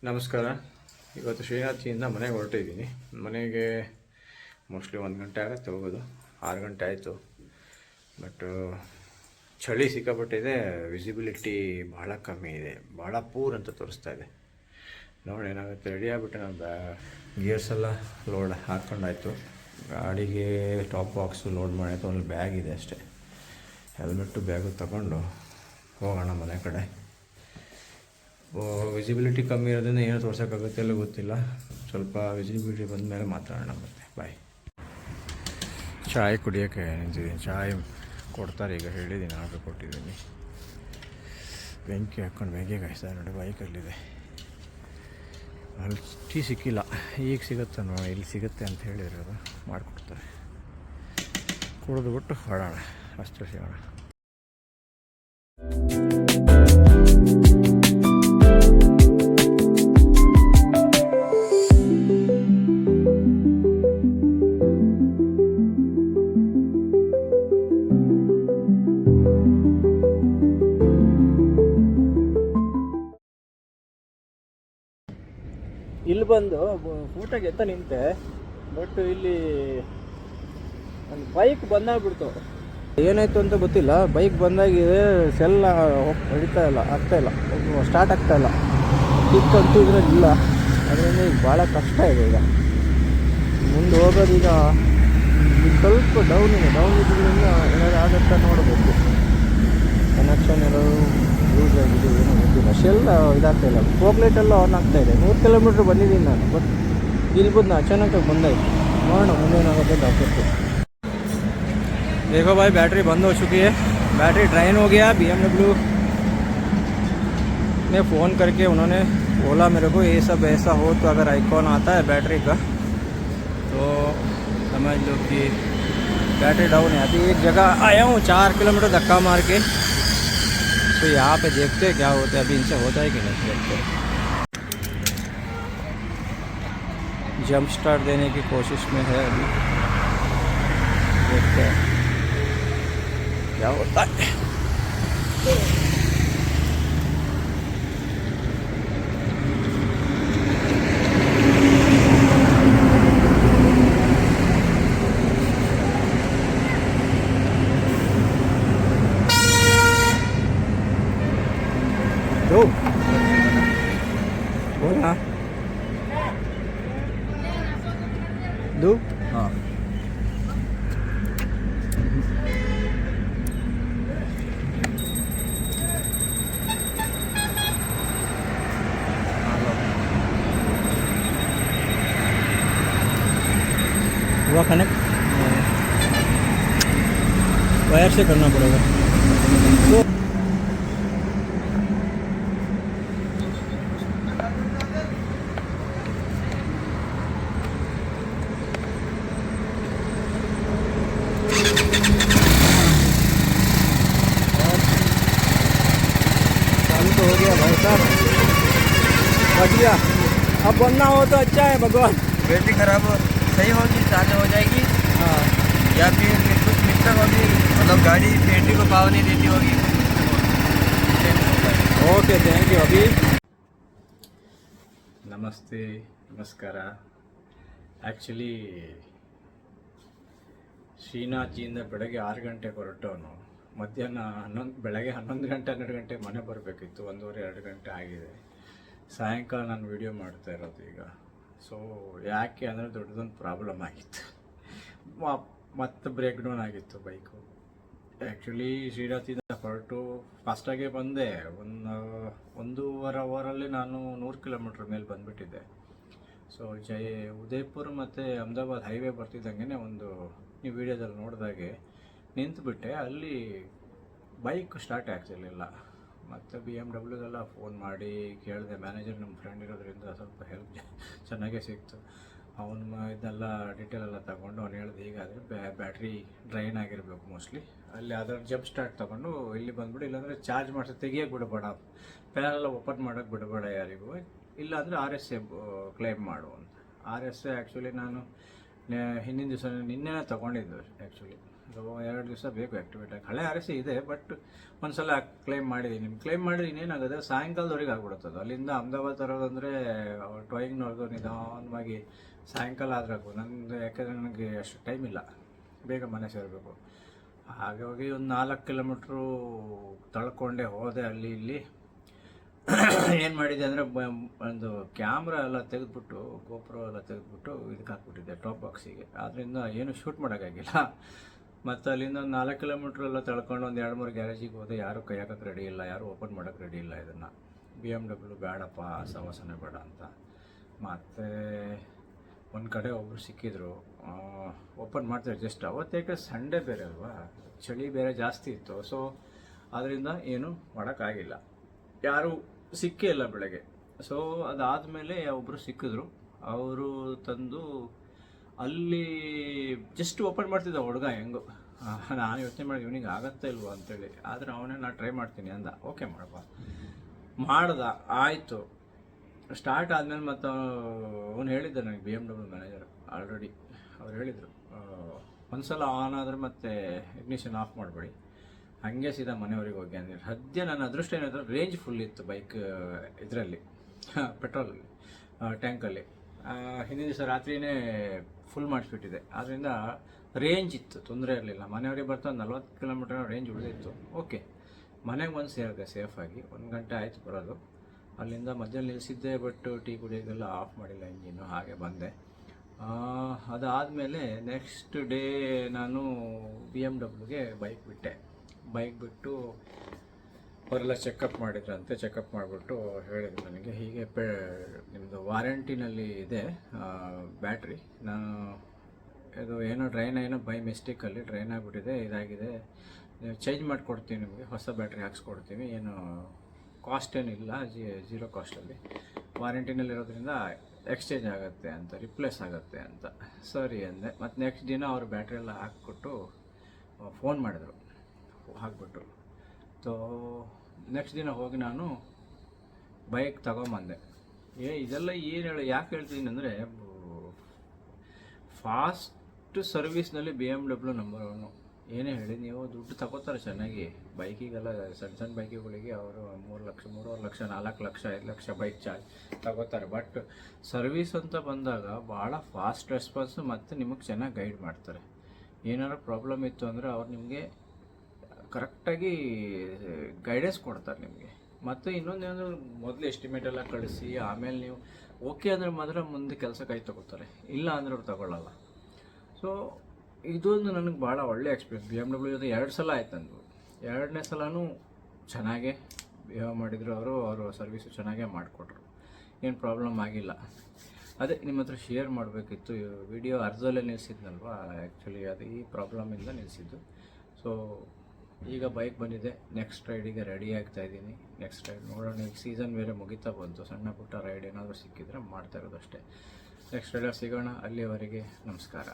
ನಮಸ್ಕಾರ. ಇವತ್ತು ಶ್ರೀನಾಥಿಯಿಂದ ಮನೆಗೆ ಹೊರಟಿದ್ದೀನಿ. ಮನೆಗೆ ಮೋಸ್ಟ್ಲಿ 1 ಗಂಟೆ ಆಗುತ್ತೆ ಹೋಗೋದು. 6 ಗಂಟೆ ಆಯಿತು. ಬಟ್ ಚಳಿ ಸಿಕ್ಕಾಪಟ್ಟಿದೆ. ವಿಸಿಬಿಲಿಟಿ ಭಾಳ ಕಮ್ಮಿ ಇದೆ, ಭಾಳ ಪೂರ್ ಅಂತ ತೋರಿಸ್ತಾ ಇದೆ. ನೋಡಿ ಏನಾಗುತ್ತೆ. ರೆಡಿ ಆಗಿಬಿಟ್ಟು ನಾನು ಗೇರ್ಸ್ ಎಲ್ಲ ಲೋಡ್ ಹಾಕ್ಕೊಂಡಾಯ್ತು. ಗಾಡಿಗೆ ಟಾಪ್ ಬಾಕ್ಸು ಲೋಡ್ ಮಾಡಾಯ್ತು. ಒಂದು ಬ್ಯಾಗ್ ಇದೆ ಅಷ್ಟೇ. ಹೆಲ್ಮೆಟ್ಟು ಬ್ಯಾಗು ತಗೊಂಡು ಹೋಗೋಣ ಮನೆ ಕಡೆ. ವಿಸಿಬಿಲಿಟಿ ಕಮ್ಮಿ ಇರೋದ್ರಿಂದ ಏನೋ ತೋರ್ಸೋಕ್ಕಾಗುತ್ತೆ ಎಲ್ಲ ಗೊತ್ತಿಲ್ಲ. ಸ್ವಲ್ಪ ವಿಸಿಬಿಲಿಟಿ ಬಂದ ಮೇಲೆ ಮಾತಾಡೋಣ. ಮತ್ತೆ ಬಾಯ್. ಚಾಯ್ ಕುಡಿಯೋಕ್ಕೆ ನಿಂತಿದ್ದೀನಿ. ಚಾಯ್ ಕೊಡ್ತಾರೆ ಈಗ, ಹೇಳಿದ್ದೀನಿ, ಆರ್ಡ್ರ್ ಕೊಟ್ಟಿದ್ದೀನಿ. ಬೆಂಕಿ ಹಾಕ್ಕೊಂಡು ಬೆಂಕಿ ಕಾಯಿಸ್ತಾರೆ ನೋಡಿ. ಬೈಕಲ್ಲಿದೆ. ಅಲ್ಲಿ ಟೀ ಸಿಕ್ಕಿಲ್ಲ, ಈಗ ಸಿಗುತ್ತೆ ನೋಡಿ. ಇಲ್ಲಿ ಸಿಗುತ್ತೆ ಅಂತ ಹೇಳಿರೋದು, ಮಾಡಿಕೊಡ್ತಾರೆ. ಕುಡಿದ್ಬಿಟ್ಟು ಹೊಡೋಣ, ಅಷ್ಟೇ ಸಿಗೋಣ. ಇಲ್ಲಿ ಬಂದು ಫೋಟೋಗೆ ಎತ್ತ ನಿಂತೆ. ಬಟ್ ಇಲ್ಲಿ ಒಂದು ಬೈಕ್ ಬಂದಾಗ್ಬಿಡ್ತು. ಏನಾಯಿತು ಅಂತ ಗೊತ್ತಿಲ್ಲ. ಬೈಕ್ ಬಂದಾಗಿದೆ, ಸೆಲ್ ಹಿಡಿತಾ ಇಲ್ಲ, ಆಗ್ತಾಯಿಲ್ಲ, ಸ್ಟಾರ್ಟ್ ಆಗ್ತಾಯಿಲ್ಲ. ಕಿಕ್ ಅಂತೂ ಇದ್ರಲ್ಲಿ ಇಲ್ಲ. ಅದರಿಂದ ಈಗ ಭಾಳ ಕಷ್ಟ ಇದೆ. ಈಗ ಮುಂದೆ ಹೋಗೋದೀಗ ಸ್ವಲ್ಪ ಡೌನ್ ಇದ್ರಿಂದ ಏನಾದ್ರು ಆಗುತ್ತಾ ನೋಡಬೇಕು. ಕನೆಕ್ಷನ್ ಏನಾದ್ರು ಯೂಸ್ ಆಗಿದೆ ಏನೋ ಗೊತ್ತಿಲ್ಲ. ಶೆಲ್ ಇದಾಗ್ತಾಯಿಲ್ಲ. ಫೋಕ್ಲೈಟೆಲ್ಲ ಆನ್ ಆಗ್ತಾಯಿದೆ. 100 ಕಿಲೋಮೀಟ್ರ್ ಬಂದಿದ್ದೀನಿ ನಾನು. ಬಟ್ ಇಲ್ಲಿ ಬಂದು ಅಚಾನಕ್ಕಾಗಿ ಬಂದಾಯಿತು. ನೋಡೋಣ ಮುಂದೇನಾಗುತ್ತೆ ಡಾಕ್ಟರ್ಸು. देखो भाई, बैटरी बंद हो चुकी है. बैटरी ड्राइन हो गया. BMW ने फ़ोन करके उन्होंने बोला मेरे को, ये सब ऐसा हो तो अगर आइकॉन आता है बैटरी का तो समझ लो कि बैटरी डाउन है. अभी एक जगह आया हूँ 4 किलोमीटर धक्का मार के. तो यहाँ पे देखते हैं क्या होता है. अभी इनसे होता है कि नहीं देखते हैं. जंप स्टार्ट देने की कोशिश में है अभी, देखते हैं क्या होता है. दो बोला दो. हाँ, हुआ कनेक्ट. वायर से करना पड़ेगा. तो चालू तो हो गया भाई साहब, बढ़िया. अब बनना हो तो अच्छा है भगवान. बैटरी खराब हो सही होगी, चार्ज हो जाएगी. हाँ, या फिर कुछ मिस्टेक होगी, मतलब गाड़ी बैटरी को पावर नहीं देती होगी. Okay, thank you. ಅಭಿ ನಮಸ್ತೆ, ನಮಸ್ಕಾರ. ಆ್ಯಕ್ಚುಲಿ ಶ್ರೀನಾಥಿಯಿಂದ ಬೆಳಗ್ಗೆ 6 ಗಂಟೆಗೆ ಹೊರಟವನು. ಮಧ್ಯಾಹ್ನ ಬೆಳಗ್ಗೆ 11 ಗಂಟೆ 12 ಗಂಟೆ ಮನೆ ಬರಬೇಕಿತ್ತು. 1:30-2 ಗಂಟೆ ಆಗಿದೆ. ಸಾಯಂಕಾಲ ನಾನು ವೀಡಿಯೋ ಮಾಡ್ತಾ ಇರೋದು ಈಗ. ಸೊ ಯಾಕೆ ಅಂದರೆ ದೊಡ್ಡದೊಂದು ಪ್ರಾಬ್ಲಮ್ ಆಗಿತ್ತು. ಮತ್ತೆ ಬ್ರೇಕ್ ಡೌನ್ ಆಗಿತ್ತು ಬೈಕು. ಆ್ಯಕ್ಚುಲಿ ಶ್ರೀನಾಥಿಂದ ಹೊರಟು ಫಾಸ್ಟಾಗೇ ಬಂದೆ. 1.5 ಅವರಲ್ಲಿ ನಾನು 100 ಕಿಲೋಮೀಟ್ರ್ ಮೇಲೆ ಬಂದುಬಿಟ್ಟಿದ್ದೆ. ಸೊ ಉದಯಪುರ ಮತ್ತು ಅಹಮದಾಬಾದ್ ಹೈವೇ ಬರ್ತಿದ್ದಂಗೆ ಒಂದು ನೀವು ವೀಡಿಯೋದಲ್ಲಿ ನೋಡಿದಾಗೆ ನಿಂತುಬಿಟ್ಟೆ. ಅಲ್ಲಿ ಬೈಕ್ ಸ್ಟಾರ್ಟ್ ಆಗ್ತಿರ್ಲಿಲ್ಲ. ಮತ್ತು BMW ಫೋನ್ ಮಾಡಿ ಕೇಳಿದೆ. ಮ್ಯಾನೇಜರ್ ನಮ್ಮ ಫ್ರೆಂಡ್ ಇರೋದ್ರಿಂದ ಸ್ವಲ್ಪ ಹೆಲ್ಪ್ ಚೆನ್ನಾಗೇ ಸಿಕ್ತು. ಅವನು ಇದನ್ನೆಲ್ಲ ಡೀಟೇಲೆಲ್ಲ ತಗೊಂಡು ಅವ್ನು ಹೇಳಿದೆ, ಹೀಗಾದರೆ ಬ್ಯಾಟ್ರಿ ಡ್ರೈನ್ ಆಗಿರಬೇಕು ಮೋಸ್ಟ್ಲಿ. ಅಲ್ಲಿ ಅದರ ಜಂಪ್ ಸ್ಟಾರ್ಟ್ ತೊಗೊಂಡು ಇಲ್ಲಿ ಬಂದುಬಿಡು, ಇಲ್ಲಾಂದರೆ ಚಾರ್ಜ್ ಮಾಡಿಸಿ ತೆಗಿಯೋಕ್ಕೆ ಬಿಡಬೇಡ, ಪ್ಯಾನೆಲ್ಲ ಓಪನ್ ಮಾಡೋಕ್ಕೆ ಬಿಡಬೇಡ ಯಾರಿಗೂ, ಇಲ್ಲಾಂದರೆ RSA ಕ್ಲೈಮ್ ಮಾಡು ಅಂತ. RSA ಆ್ಯಕ್ಚುಲಿ ನಾನು ಹಿಂದಿನ ದಿವಸ ನಿನ್ನೆ ತೊಗೊಂಡಿದ್ದು. ಆ್ಯಕ್ಚುಲಿ ಸೊ 2 ದಿವಸ ಬೇಕು ಆ್ಯಕ್ಟಿವೇಟ್ ಆಗಿ. ಹಳೆ RC ಇದೆ, ಬಟ್ ಒಂದ್ಸಲ ಕ್ಲೈಮ್ ಮಾಡಿದ್ದೀನಿ. ಕ್ಲೈಮ್ ಮಾಡಿದ್ರೆ ಇನ್ನೇನಾಗುತ್ತೆ, ಸಾಯಂಕಾಲದವರೆಗೆ ಆಗ್ಬಿಡುತ್ತದು. ಅಲ್ಲಿಂದ ಅಹಮದಾಬಾದ್ ತರೋದಂದರೆ ಟೋಯಿಂಗ್ನವ್ರಿಗೂ ನಿಧಾನವಾಗಿ ಸಾಯಂಕಾಲ ಆದರೆ ಆಗು. ನಂದು ಯಾಕೆಂದರೆ ನನಗೆ ಅಷ್ಟು ಟೈಮ್ ಇಲ್ಲ, ಬೇಗ ಮನೆ ಸೇರಬೇಕು. ಹಾಗಾಗಿ ಒಂದು 4 ಕಿಲೋಮೀಟ್ರು ತಳ್ಕೊಂಡೆ ಹೋದೆ. ಅಲ್ಲಿ ಇಲ್ಲಿ ಏನು ಮಾಡಿದೆ ಅಂದರೆ ಒಂದು ಕ್ಯಾಮ್ರಾ ಎಲ್ಲ ತೆಗೆದ್ಬಿಟ್ಟು, ಗೋಪ್ರೋ ಎಲ್ಲ ತೆಗೆದ್ಬಿಟ್ಟು ಇದಕ್ಕೆ ಹಾಕ್ಬಿಟ್ಟಿದ್ದೆ ಟಾಪ್ ಬಾಕ್ಸಿಗೆ. ಆದ್ದರಿಂದ ಏನು ಶೂಟ್ ಮಾಡೋಕ್ಕಾಗಿಲ್ಲ. ಮತ್ತು ಅಲ್ಲಿಂದ ಒಂದು 4 ಕಿಲೋಮೀಟ್ರ್ ಎಲ್ಲ ತಳ್ಕೊಂಡು ಒಂದು 2-3 ಗ್ಯಾರೇಜಿಗೆ ಹೋದೆ. ಯಾರೂ ಕೈ ಹಾಕೋಕ್ಕೆ ರೆಡಿ ಇಲ್ಲ, ಯಾರೂ ಓಪನ್ ಮಾಡೋಕ್ಕೆ ರೆಡಿ ಇಲ್ಲ. ಇದನ್ನು BMW ಬೇಡಪ್ಪ, ಸವಾಸನೆ ಬೇಡ ಅಂತ. ಮತ್ತು ಒಂದು ಕಡೆ ಒಬ್ಬರು ಸಿಕ್ಕಿದ್ರು, ಓಪನ್ ಮಾಡ್ತಾರೆ ಜಸ್ಟ್. ಅವತ್ತೇಕೆ ಸಂಡೇ ಬೇರೆ ಅಲ್ವಾ, ಚಳಿ ಬೇರೆ ಜಾಸ್ತಿ ಇತ್ತು. ಸೊ ಅದರಿಂದ ಏನು ಮಾಡೋಕ್ಕಾಗಿಲ್ಲ, ಯಾರೂ ಸಿಕ್ಕೇ ಇಲ್ಲ ಬೆಳಗ್ಗೆ. ಸೊ ಅದಾದಮೇಲೆ ಒಬ್ಬರು ಸಿಕ್ಕಿದ್ರು, ಅವರು ತಂದು ಅಲ್ಲಿ ಜಸ್ಟ್ ಓಪನ್ ಮಾಡ್ತಿದ್ದ ಹುಡುಗ ಹೆಂಗೋ. ನಾನು ಯೋಚನೆ ಮಾಡಿ ಇವನಿಗೆ ಆಗತ್ತಾ ಇಲ್ವೋ ಅಂತೇಳಿ, ಆದರೆ ಅವನೇ ನಾನು ಟ್ರೈ ಮಾಡ್ತೀನಿ ಅಂದ. ಓಕೆ ಮಾಡಪ್ಪ, ಮಾಡ್ದ, ಆಯಿತು. ಸ್ಟಾರ್ಟ್ ಆದಮೇಲೆ ಮತ್ತು ಅವನು ಹೇಳಿದ್ದ ನನಗೆ, BMW ಮ್ಯಾನೇಜರ್ ಆಲ್ರೆಡಿ ಅವ್ರು ಹೇಳಿದರು, ಒಂದ್ಸಲ ಆನ್ ಆದರೆ ಮತ್ತೆ ಇಗ್ನಿಷನ್ ಆಫ್ ಮಾಡಬೇಡಿ, ಹಾಗೆ ಸೀದಾ ಮನೆಯವ್ರಿಗೆ ಹೋಗಿ ಅಂದಿರು. ಸದ್ಯ ನನ್ನ ಅದೃಷ್ಟ ಏನಾದರೂ ರೇಂಜ್ ಫುಲ್ ಇತ್ತು ಬೈಕ್ ಇದರಲ್ಲಿ, ಪೆಟ್ರೋಲ್ ಟ್ಯಾಂಕಲ್ಲಿ. ಹಿಂದಿನ ದಿವಸ ರಾತ್ರಿಯೇ ಫುಲ್ ಮಾಡಿಸ್ಬಿಟ್ಟಿದೆ, ಆದ್ದರಿಂದ ರೇಂಜ್ ಇತ್ತು, ತೊಂದರೆ ಇರಲಿಲ್ಲ. ಮನೆಯವ್ರಿಗೆ ಬರ್ತಾ 40 ಕಿಲೋಮೀಟರ್ ರೇಂಜ್ ಉಳಿದಿತ್ತು. ಓಕೆ, ಮನೆಗೆ ಬಂದು ಸೇರಿದೆ ಸೇಫಾಗಿ. 1 ಗಂಟೆ ಆಯಿತು ಬರೋದು. ಅಲ್ಲಿಂದ ಮಧ್ಯದಲ್ಲಿ ನಿಲ್ಲಿಸಿದ್ದೆ, ಬಟ್ ಟೀ ಕುಡಿಯೋದೆಲ್ಲ ಆಫ್ ಮಾಡಿಲ್ಲ ಇಂಜಿನ್ನು, ಹಾಗೆ ಬಂದೆ. ಅದಾದಮೇಲೆ ನೆಕ್ಸ್ಟ್ ಡೇ ನಾನು BMWಗೆ ಬೈಕ್ ಬಿಟ್ಟೆ. ಬೈಕ್ ಬಿಟ್ಟು ಅವರೆಲ್ಲ ಚೆಕಪ್ ಮಾಡಿದ್ರಂತೆ. ಚೆಕಪ್ ಮಾಡಿಬಿಟ್ಟು ಹೇಳಿದ್ರು ನನಗೆ, ಹೀಗೆ ನಿಮ್ಮದು ವಾರಂಟಿನಲ್ಲಿ ಇದೆ ಬ್ಯಾಟ್ರಿ, ನಾನು ಇದು ಏನೋ ಏನೋ ಬೈ ಮಿಸ್ಟೇಕಲ್ಲಿ ಡ್ರೈನ್ ಆಗಿಬಿಟ್ಟಿದೆ, ಇದಾಗಿದೆ, ಚೇಂಜ್ ಮಾಡಿಕೊಡ್ತೀವಿ, ನಿಮಗೆ ಹೊಸ ಬ್ಯಾಟ್ರಿ ಹಾಕ್ಸ್ಕೊಡ್ತೀವಿ, ಏನು ಕಾಸ್ಟ್ ಏನಿಲ್ಲ, 0 ಕಾಸ್ಟಲ್ಲಿ ವಾರಂಟಿನಲ್ಲಿರೋದ್ರಿಂದ ಎಕ್ಸ್ಚೇಂಜ್ ಆಗುತ್ತೆ ಅಂತ, ರಿಪ್ಲೇಸ್ ಆಗುತ್ತೆ ಅಂತ. ಸರಿ ಅಂದೆ. ಮತ್ತು ನೆಕ್ಸ್ಟ್ ದಿನ ಅವರು ಬ್ಯಾಟ್ರಿ ಎಲ್ಲ ಹಾಕ್ಬಿಟ್ಟು ಫೋನ್ ಮಾಡಿದ್ರು, ಹಾಕ್ಬಿಟ್ಟು. ಸೊ ನೆಕ್ಸ್ಟ್ ದಿನ ಹೋಗಿ ನಾನು ಬೈಕ್ ತಗೊಂಬಂದೆ. ಇದೆಲ್ಲ ಏನು ಯಾಕೆ ಹೇಳ್ತೀನಿ ಅಂದರೆ, ಫಾಸ್ಟ್ ಸರ್ವಿಸ್ನಲ್ಲಿ BMW ನಂಬರ್ 1. ಏನೇ ಹೇಳಿ, ನೀವು ದುಡ್ಡು ತಗೋತಾರೆ ಚೆನ್ನಾಗಿ ಬೈಕಿಗೆಲ್ಲ, ಸಣ್ಣ ಬೈಕಿಗಳಿಗೆ ಅವರು 3 ಲಕ್ಷ, 3.5 ಲಕ್ಷ, 4 ಲಕ್ಷ, 5 ಲಕ್ಷ ಬೈಕ್ ಚಾರ್ಜ್ ತಗೋತಾರೆ. ಬಟ್ ಸರ್ವಿಸ್ ಅಂತ ಬಂದಾಗ ಭಾಳ ಫಾಸ್ಟ್ ರೆಸ್ಪಾನ್ಸು ಮತ್ತು ನಿಮಗೆ ಚೆನ್ನಾಗಿ ಗೈಡ್ ಮಾಡ್ತಾರೆ. ಏನಾದ್ರು ಪ್ರಾಬ್ಲಮ್ ಇತ್ತು ಅಂದರೆ ಅವ್ರು ನಿಮಗೆ ಕರೆಕ್ಟಾಗಿ ಗೈಡೆನ್ಸ್ ಕೊಡ್ತಾರೆ ನಿಮಗೆ. ಮತ್ತು ಇನ್ನೊಂದೇನಂದ್ರೆ, ಮೊದಲು ಎಸ್ಟಿಮೇಟ್ ಎಲ್ಲ ಕಳಿಸಿ ಆಮೇಲೆ ನೀವು ಓಕೆ ಅಂದರೆ ಮಾತ್ರ ಮುಂದೆ ಕೆಲಸ ಕೈ ತಗೋತಾರೆ, ಇಲ್ಲ ಅಂದರೆ ಅವ್ರು ತಗೊಳ್ಳಲ್ಲ. ಸೊ ಇದೊಂದು ನನಗೆ ಭಾಳ ಒಳ್ಳೆ ಎಕ್ಸ್ಪೀರಿಯನ್ಸ್. BMW ಜೊತೆ 2 ಸಲ ಆಯ್ತು ನಂದು. 2ನೇ ಸಲನೂ ಚೆನ್ನಾಗೇ ಬಿಹೇವ್ ಮಾಡಿದರು ಅವರು ಸರ್ವಿಸು ಚೆನ್ನಾಗೇ ಮಾಡಿಕೊಟ್ರು, ಏನು ಪ್ರಾಬ್ಲಮ್ ಆಗಿಲ್ಲ. ಅದೇ ನಿಮ್ಮ ಹತ್ರ ಶೇರ್ ಮಾಡಬೇಕಿತ್ತು. ವಿಡಿಯೋ ಅರ್ಧದಲ್ಲೇ ನಿಲ್ಲಿಸಿದ್ನಲ್ವ, ಆ್ಯಕ್ಚುಲಿ ಅದು ಈ ಪ್ರಾಬ್ಲಮಿಂದ ನಿಲ್ಲಿಸಿದ್ದು. ಸೊ ಈಗ ಬೈಕ್ ಬಂದಿದೆ, ನೆಕ್ಸ್ಟ್ ರೈಡಿಗೆ ರೆಡಿ ಆಗ್ತಾಯಿದ್ದೀನಿ. ನೆಕ್ಸ್ಟ್ ರೈಡ್ ನೋಡೋಣ, ಈಗ ಸೀಸನ್ ಬೇರೆ ಮುಗಿತಾ ಬಂತು, ಸಣ್ಣ ಪುಟ್ಟ ರೈಡ್ ಏನಾದರೂ ಸಿಕ್ಕಿದ್ರೆ ಮಾಡ್ತಾ ಇರೋದು ಅಷ್ಟೇ. ನೆಕ್ಸ್ಟ್ ರೈಡಲ್ಲಿ ಸಿಗೋಣ, ಅಲ್ಲಿವರೆಗೆ ನಮಸ್ಕಾರ.